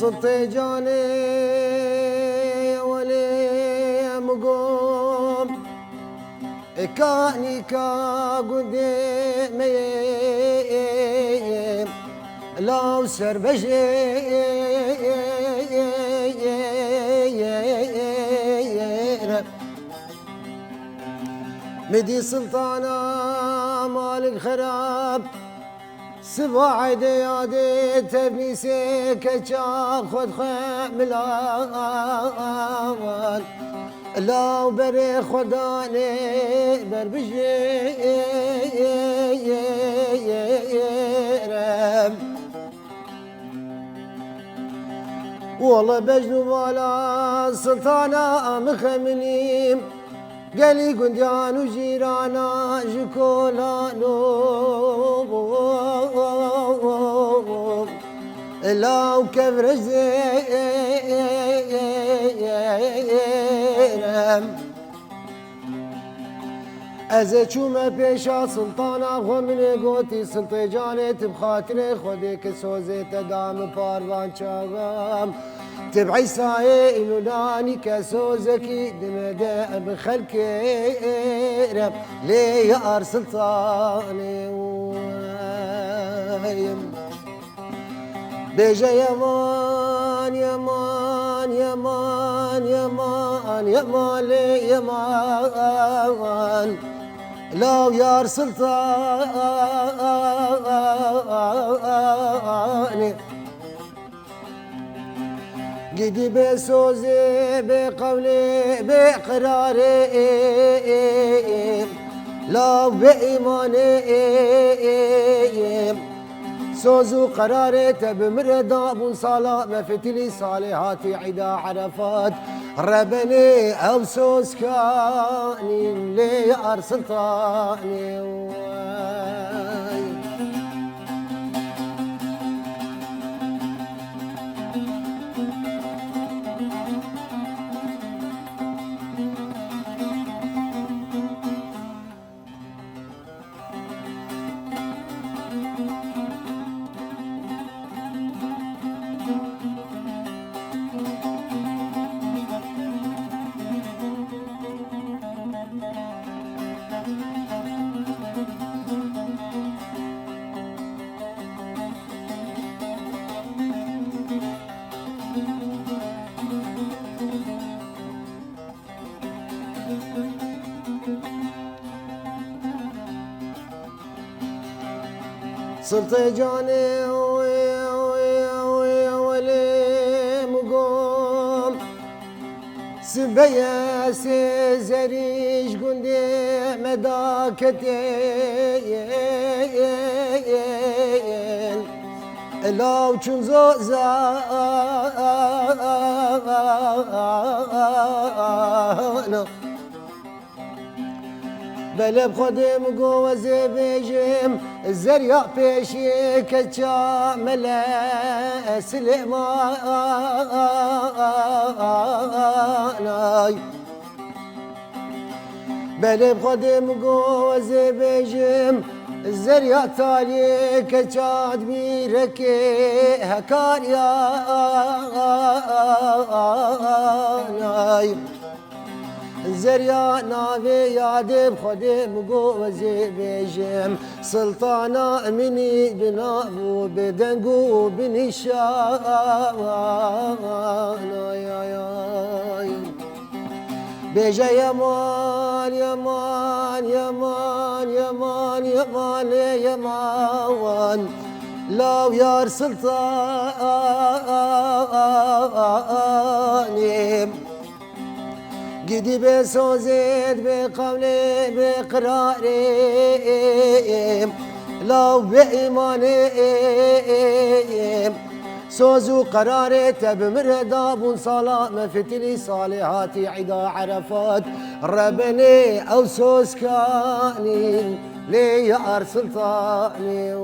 سلطي جاني ولي مقوم كاني قدامي لو سر مدي سلطانة مالك خراب سباع ديادي تبنيسي كجا خد خملان لو بري خداني بربجيرم والله بجنو بالا سلطانة مخمنيم قالي قنديان وجيرانا جكولانو لو كبر زيرم ازچو ما پیشا سلطانا ومن گوتی سلطه جانت بخاطر خودی سوزی تدام پاروان چاغام تبعي سايه إلولاني كسوزكي دمدا بخلكي ليه يا سلطاني بيجا يمان يمان يمان يمان يمان يمان لو يا سلطاني قدي بسوزي بقولي بقراري لا بإيماني سوزو قراري بمرضى بن صلاة مفتلي صالحاتي عدا عرفات ربني أو سوز كاني لي أرسلطاني سلطي جاني ولي مقوم سبيا سيزريش قندي مداكتين لو چنزو زانا بلا بخدم قوزي بيجم الزريا بيشي كجا ملا سليمان بلا بخدم قوزي بيجم الزريا تالي كجاد ميركي هكاريا زريا نافي يادب خدم قوزي بيجم سلطانا مني بنابو بدنقو بنشان بيجا يمان يمان يمان يمان يمان يمان لو يا سلطاني قدي بسوزيد بقولي بقراري لو بإيماني سوزو قراري بمرضى بن صلاة مفتلي صالحاتي عدا عرفات ربني أو سوز كاني لي يا سلطاني